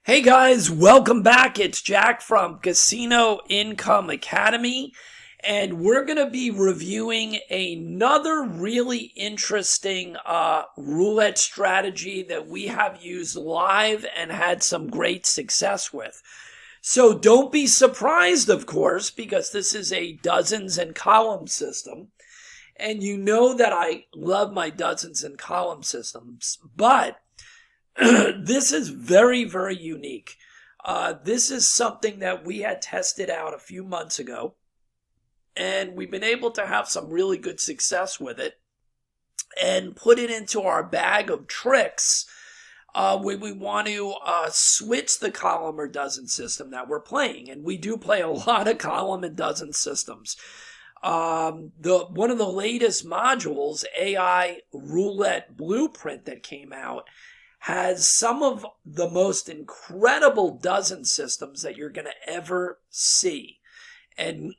Hey guys, welcome back. It's Jack from Casino Income Academy, and we're going to be reviewing another really interesting roulette strategy that we have used live and had some great success with. So don't be surprised, of course, because this is a dozens and column system. And you know that I love my dozens and column systems, but this is very, very unique. This is something that we had tested out a few months ago, and we've been able to have some really good success with it and put it into our bag of tricks when we want to switch the column or dozen system that we're playing. And we do play a lot of column and dozen systems. One of the latest modules, AI Roulette Blueprint, that came out has some of the most incredible dozen systems that you're going to ever see. And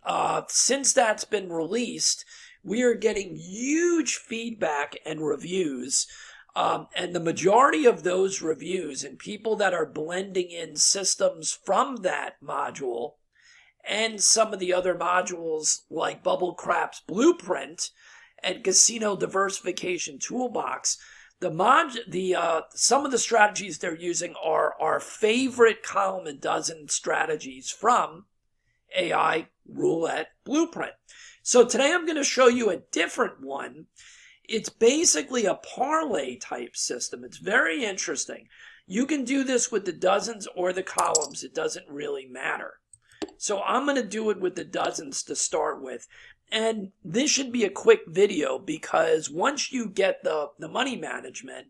since that's been released, we are getting huge feedback and reviews. And the majority of those reviews and people that are blending in systems from that module and some of the other modules like Bubble Crap's Blueprint and Casino Diversification Toolbox, some of the strategies they're using are our favorite column and dozen strategies from AI Roulette Blueprint. So today I'm going to show you a different one. It's basically a parlay type system. It's very interesting. You can do this with the dozens or the columns. It doesn't really matter. So I'm going to do it with the dozens to start with. And this should be a quick video because once you get the money management,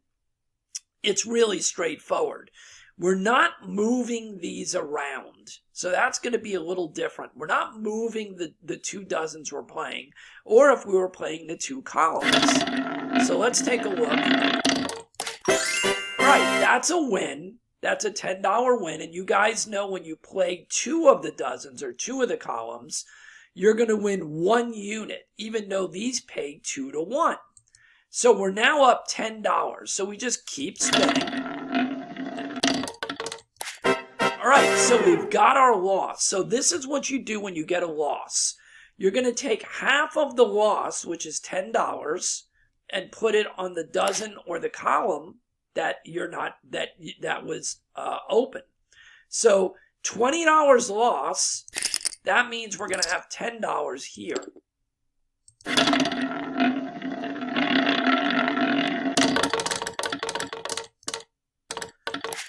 it's really straightforward. We're not moving these around. So that's going to be a little different. We're not moving the two dozens we're playing, or if we were playing the two columns. So let's take a look. All right, that's a win. That's a $10 win. And you guys know when you play two of the dozens or two of the columns, you're going to win 1 unit, even though these pay 2 to 1. So we're now up $10. So we just keep spinning. All right, so we've got our loss. So this is what you do when you get a loss. You're going to take half of the loss, which is $10, and put it on the dozen or the column that that was open. So $20 loss. That means we're going to have $10 here.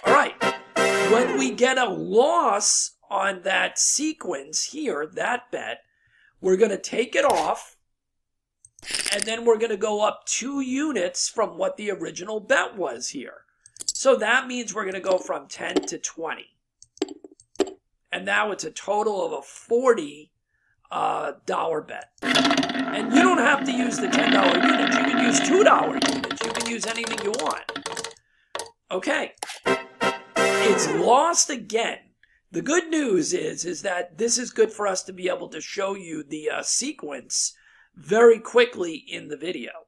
All right. When we get a loss on that sequence here, that bet, we're going to take it off. And then we're going to go up 2 units from what the original bet was here. So that means we're going to go from 10 to 20. And now it's a total of a $40 bet. And you don't have to use the $10 units. You can use $2 units. You can use anything you want. Okay. It's lost again. The good news is that this is good for us to be able to show you the sequence very quickly in the video.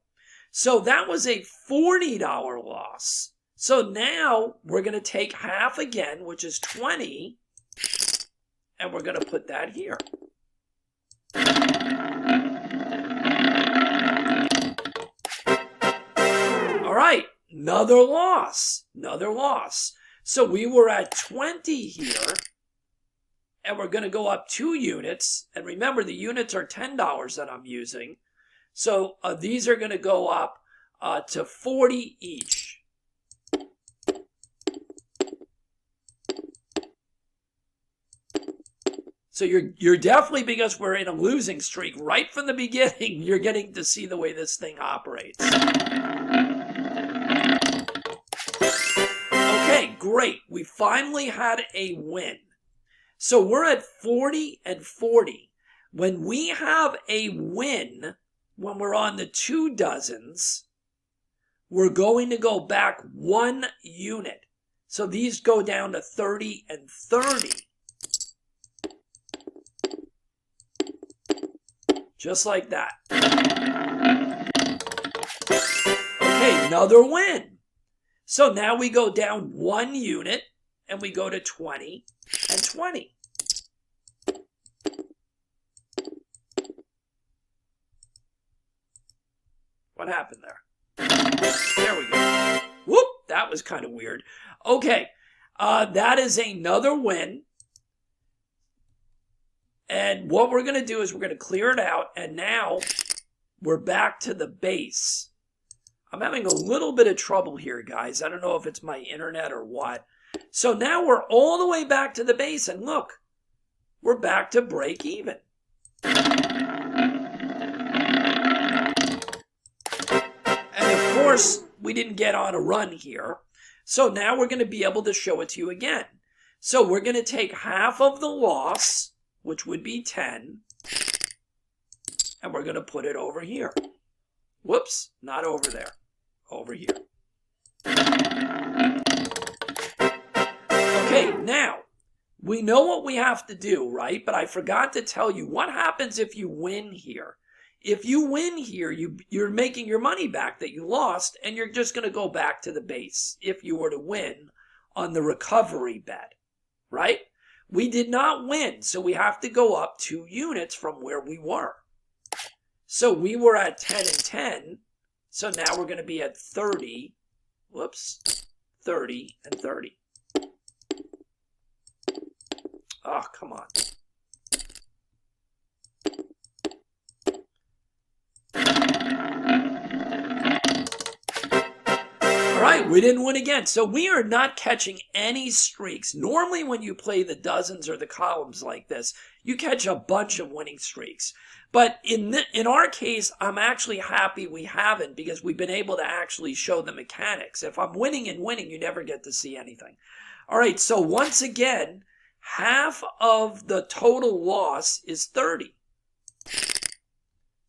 So that was a $40 loss. So now we're going to take half again, which is 20. And we're going to put that here. All right, another loss. So we were at 20 here, and we're going to go up 2 units. And remember, the units are $10 that I'm using. So these are going to go up to 40 each. So you're definitely, because we're in a losing streak right from the beginning, you're getting to see the way this thing operates. Okay, great. We finally had a win. So we're at 40 and 40. When we have a win, when we're on the 2 dozens, we're going to go back 1 unit. So these go down to 30 and 30. Just like that. Okay, another win. So now we go down 1 unit and we go to 20 and 20. What happened there? There we go. Whoop, that was kind of weird. Okay, that is another win. And what we're going to do is we're going to clear it out, and now we're back to the base. I'm having a little bit of trouble here, guys. I don't know if it's my internet or what. So now we're all the way back to the base, and look, we're back to break even. And of course, we didn't get on a run here. So now we're going to be able to show it to you again. So we're going to take half of the loss, which would be 10, and we're going to put it over here. Whoops, not over there. Over here. Okay, now, we know what we have to do, right? But I forgot to tell you, what happens if you win here? If you win here, you're making your money back that you lost, and you're just going to go back to the base if you were to win on the recovery bet, right? We did not win, so we have to go up 2 units from where we were. So we were at 10 and 10, so now we're going to be at 30, whoops, 30 and 30. Oh, come on. All right, we didn't win again. So we are not catching any streaks. Normally when you play the dozens or the columns like this, you catch a bunch of winning streaks. But in our case, I'm actually happy we haven't, because we've been able to actually show the mechanics. If I'm winning and winning, you never get to see anything. All right, so once again, half of the total loss is 30.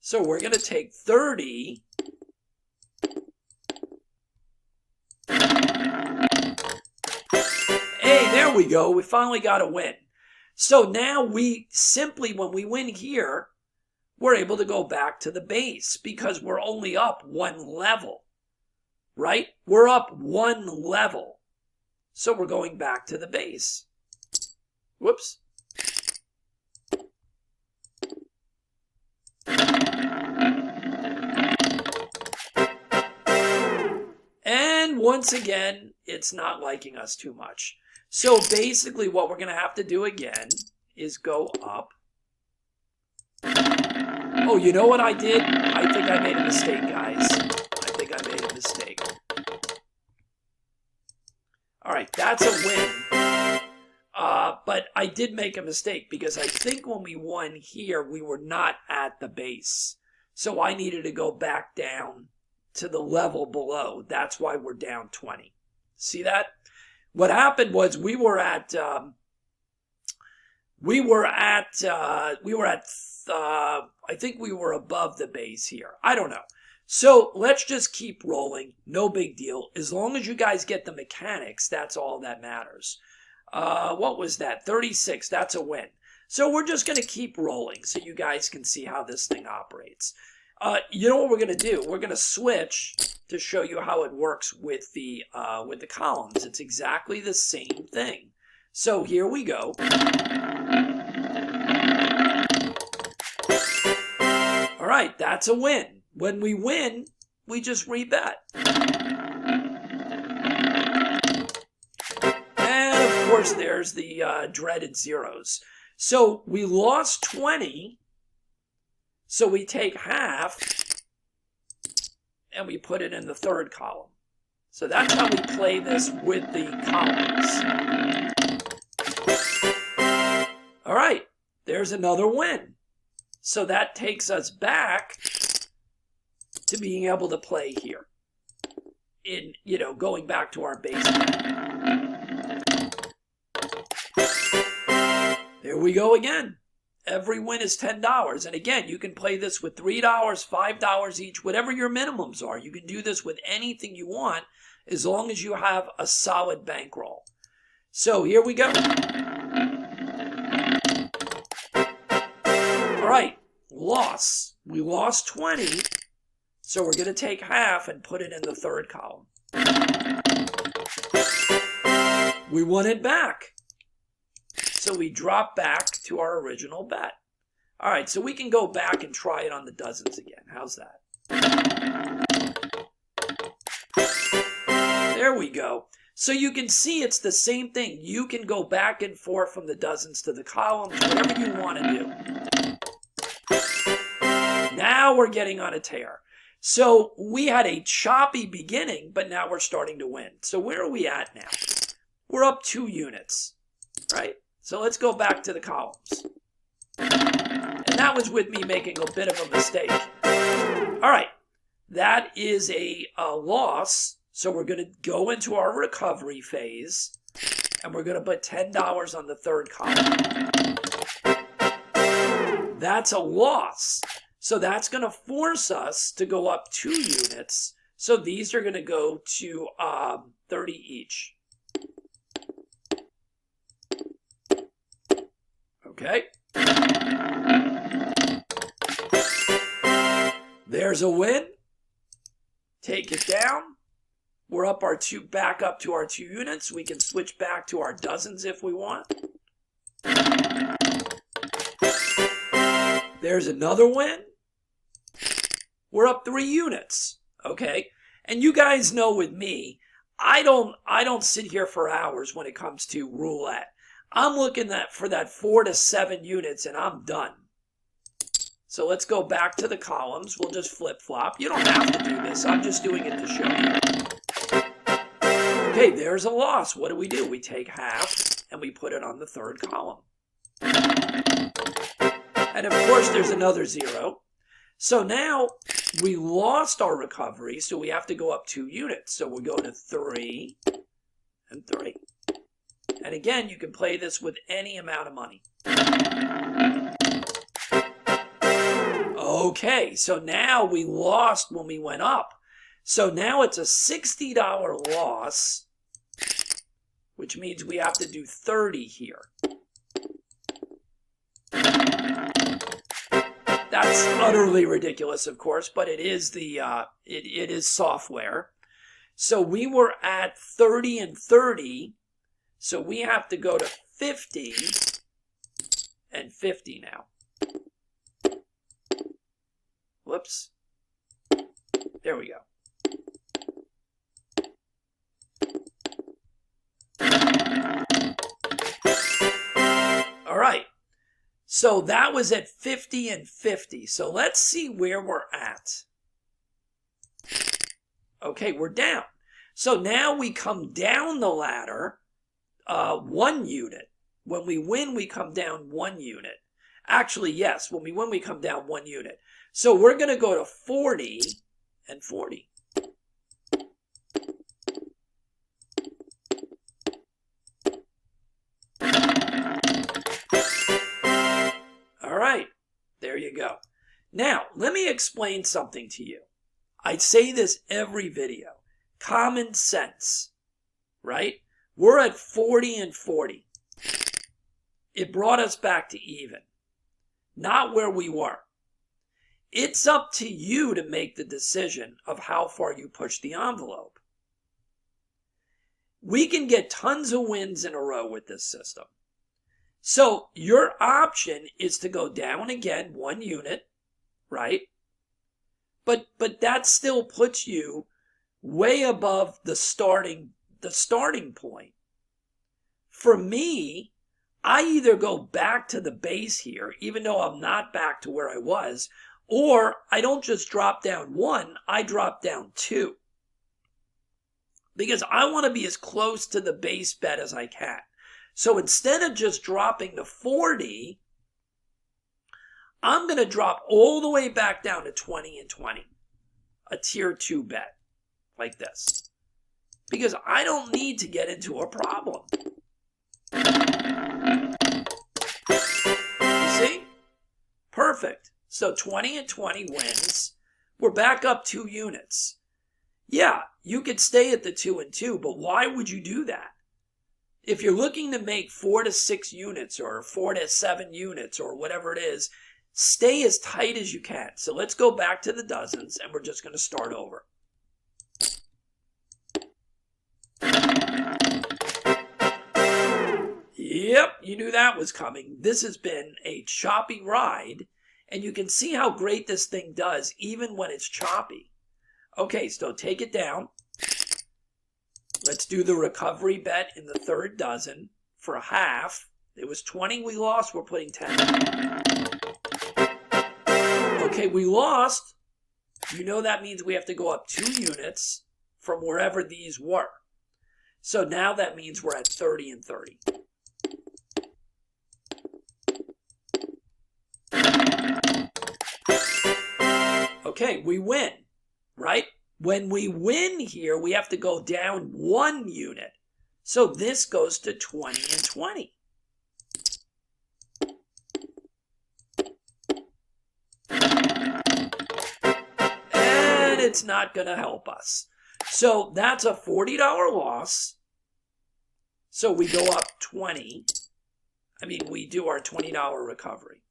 So we're going to take 30. Hey, there we go. We finally got a win. So now we simply, when we win here, we're able to go back to the base because we're only up 1 level, right? We're up 1 level. So we're going back to the base. Whoops. And once again, it's not liking us too much. So basically what we're going to have to do again is go up. Oh, you know what I did? I think I made a mistake, guys. I think I made a mistake. All right, that's a win. But I did make a mistake because I think when we won here, we were not at the base. So I needed to go back down to the level below. That's why we're down 20. See that? What happened was we were at I think we were above the base here. I don't know. So let's just keep rolling. No big deal. As long as you guys get the mechanics, that's all that matters. What was that? 36. That's a win. So we're just going to keep rolling so you guys can see how this thing operates. You know what we're going to do? We're going to switch to show you how it works with the columns. It's exactly the same thing. So here we go. All right, that's a win. When we win, we just rebet. And of course, there's the dreaded zeros. So we lost 20. So we take half and we put it in the third column. So that's how we play this with the columns. All right, there's another win. So that takes us back to being able to play here. In, going back to our base. There we go again. Every win is $10. And again, you can play this with $3, $5 each, whatever your minimums are. You can do this with anything you want as long as you have a solid bankroll. So here we go. All right, loss. We lost 20. So we're going to take half and put it in the third column. we won it back. So we drop back to our original bet. All right, so we can go back and try it on the dozens again. How's that? There we go. So you can see it's the same thing. You can go back and forth from the dozens to the columns, whatever you want to do. Now we're getting on a tear. So we had a choppy beginning, but now we're starting to win. So where are we at now? We're up 2 units, right? So let's go back to the columns. And that was with me making a bit of a mistake. All right, that is a loss. So we're going to go into our recovery phase, and we're going to put $10 on the third column. That's a loss. So that's going to force us to go up 2 units. So these are going to go to 30 each. Okay. There's a win. Take it down. We're up back up to our 2 units. We can switch back to our dozens if we want. There's another win. We're up 3 units. Okay. And you guys know with me, I don't sit here for hours when it comes to roulette. I'm looking for that 4 to 7 units and I'm done. So let's go back to the columns. We'll just flip-flop. You don't have to do this. I'm just doing it to show you. Okay, there's a loss. What do? We take half and we put it on the third column. And of course, there's another 0. So now we lost our recovery, so we have to go up 2 units. So we'll go to 3 and 3. And again, you can play this with any amount of money. Okay, so now we lost when we went up. So now it's a $60 loss, which means we have to do 30 here. That's utterly ridiculous, of course, but it is it is software. So we were at 30 and 30, so we have to go to 50 and 50 now. Whoops. There we go. All right. So that was at 50 and 50. So let's see where we're at. Okay, we're down. So now we come down the ladder 1 unit. When we win, we come down 1 unit. Actually, yes, when we win, we come down 1 unit. So we're going to go to 40 and 40. All right, there you go. Now, let me explain something to you. I say this every video. Common sense, right? We're at 40 and 40. It brought us back to even, not where we were. It's up to you to make the decision of how far you push the envelope. We can get tons of wins in a row with this system. So your option is to go down again 1 unit, right? But that still puts you way above the starting point. For me, I either go back to the base here, even though I'm not back to where I was, or I don't just drop down 1, I drop down 2. Because I want to be as close to the base bet as I can. So instead of just dropping to 40, I'm going to drop all the way back down to 20 and 20. A tier 2 bet. Like this. Because I don't need to get into a problem. You see? Perfect. So 20 and 20 wins. We're back up 2 units. Yeah, you could stay at the 2 and 2, but why would you do that? If you're looking to make 4 to 6 units or 4 to 7 units or whatever it is, stay as tight as you can. So let's go back to the dozens and we're just going to start over. Yep, you knew that was coming. This has been a choppy ride, and you can see how great this thing does even when it's choppy. Okay, so take it down. Let's do the recovery bet in the third dozen for half. It was 20 we lost, we're putting 10. Okay, we lost. You know that means we have to go up 2 units from wherever these were. So now that means we're at 30 and 30. Okay, we win, right? When we win here, we have to go down 1 unit. So this goes to 20 and 20. And it's not going to help us. So that's a $40 loss. So we go up 20. I mean, we do our $20 recovery.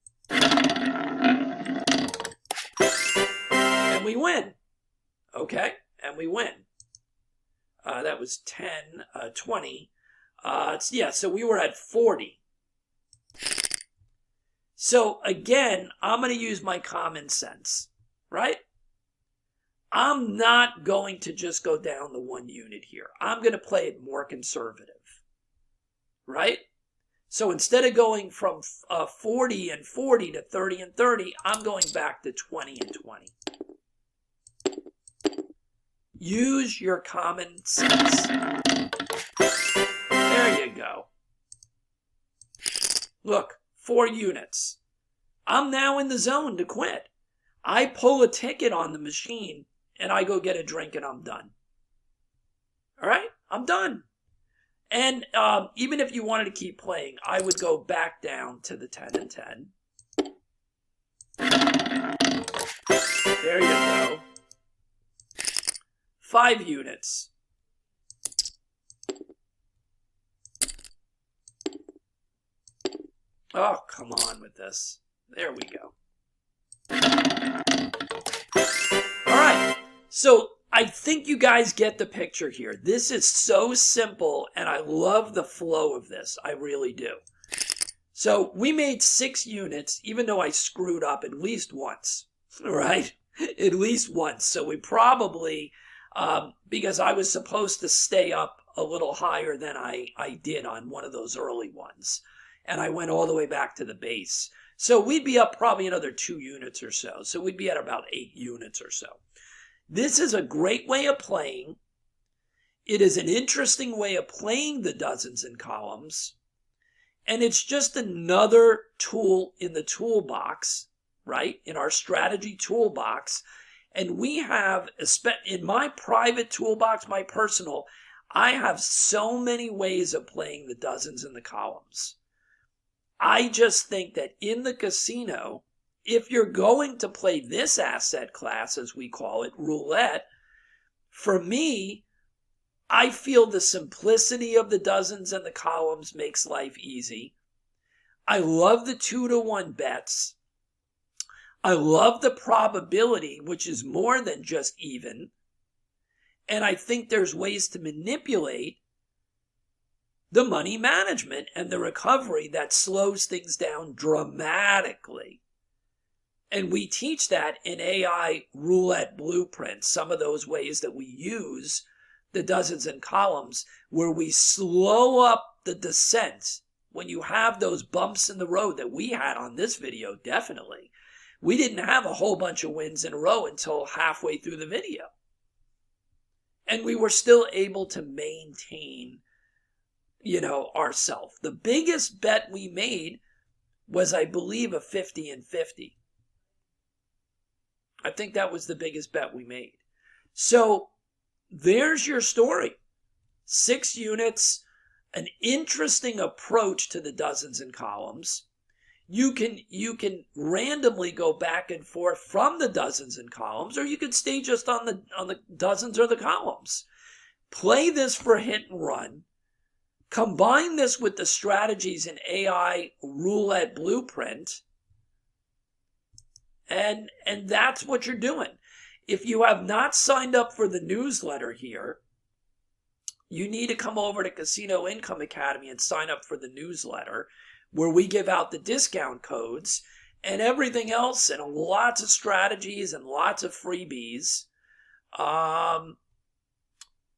And we win. Okay, and we win. That was 10, 20. Yeah, so we were at 40. So again, I'm going to use my common sense, right? I'm not going to just go down the 1 unit here. I'm going to play it more conservative, right? So instead of going from 40 and 40 to 30 and 30, I'm going back to 20 and 20. Use your common sense. There you go. Look, 4 units. I'm now in the zone to quit. I pull a ticket on the machine and I go get a drink and I'm done. All right? I'm done. And even if you wanted to keep playing, I would go back down to the 10 and 10. There you go. 5 units. Oh, come on with this. There we go. All right. So I think you guys get the picture here. This is so simple, and I love the flow of this. I really do. So we made 6 units, even though I screwed up at least once, right? At least once. So we probably, because I was supposed to stay up a little higher than I did on one of those early ones. And I went all the way back to the base. So we'd be up probably another 2 units or so. So we'd be at about 8 units or so. This is a great way of playing. It is an interesting way of playing the dozens and columns. And it's just another tool in the toolbox, right? In our strategy toolbox. And we have, in my private toolbox, my personal, I have so many ways of playing the dozens and the columns. I just think that in the casino, if you're going to play this asset class, as we call it, roulette, for me, I feel the simplicity of the dozens and the columns makes life easy. I love the 2-to-1 bets. I love the probability, which is more than just even. And I think there's ways to manipulate the money management and the recovery that slows things down dramatically. And we teach that in AI Roulette Blueprint, some of those ways that we use the dozens and columns, where we slow up the descent when you have those bumps in the road that we had on this video, definitely. We didn't have a whole bunch of wins in a row until halfway through the video. And we were still able to maintain, ourselves. The biggest bet we made was, I believe, a 50 and 50. I think that was the biggest bet we made. So there's your story. 6 units, an interesting approach to the dozens and columns. You can randomly go back and forth from the dozens and columns, or you can stay just on the dozens or the columns. Play this for hit and run. Combine this with the strategies in AI Roulette Blueprint, and that's what you're doing. If you have not signed up for the newsletter here, you need to come over to Casino Income Academy and sign up for the newsletter where we give out the discount codes and everything else and lots of strategies and lots of freebies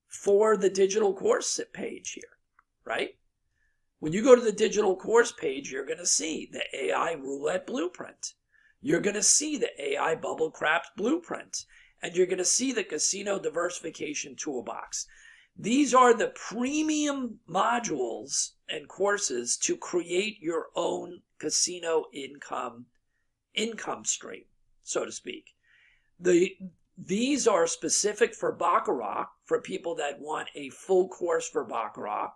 for the digital course page here, right? When you go to the digital course page, you're going to see the AI Roulette Blueprint. You're going to see the AI Bubble Craps Blueprint. And you're going to see the Casino Diversification Toolbox. These are the premium modules and courses to create your own casino income stream, so to speak. These are specific for Baccarat, for people that want a full course for Baccarat.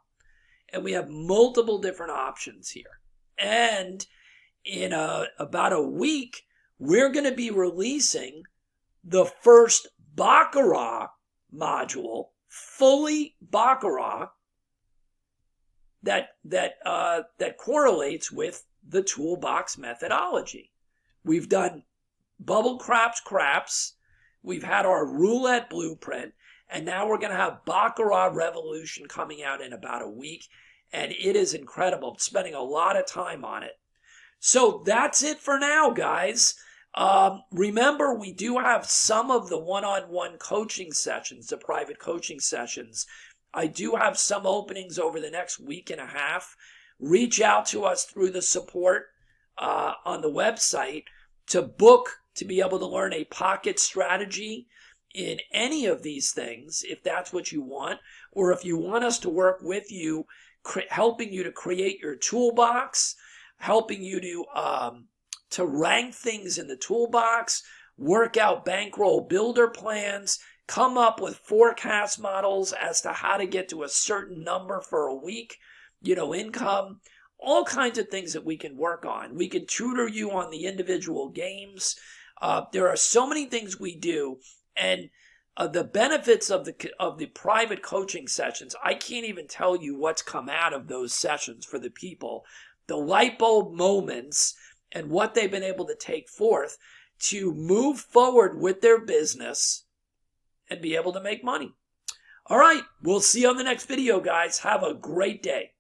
And we have multiple different options here. And in about a week, we're going to be releasing the first Baccarat module, fully Baccarat, that correlates with the toolbox methodology. We've done Bubble Craps, we've had our Roulette Blueprint, and now we're going to have Baccarat Revolution coming out in about a week, and it is incredible. I'm spending a lot of time on it. So that's it for now, guys. Remember, we do have some of the one-on-one coaching sessions, the private coaching sessions. I do have some openings over the next week and a half. Reach out to us through the support on the website to book, to be able to learn a pocket strategy in any of these things, if that's what you want, or if you want us to work with you, helping you to create your toolbox, helping you to rank things in the toolbox, work out bankroll builder plans, come up with forecast models as to how to get to a certain number for a week, income, all kinds of things that we can work on. We can tutor you on the individual games. There are so many things we do, and the benefits of the private coaching sessions, I can't even tell you what's come out of those sessions for the people. The light bulb moments and what they've been able to take forth to move forward with their business and be able to make money. All right, we'll see you on the next video, guys. Have a great day.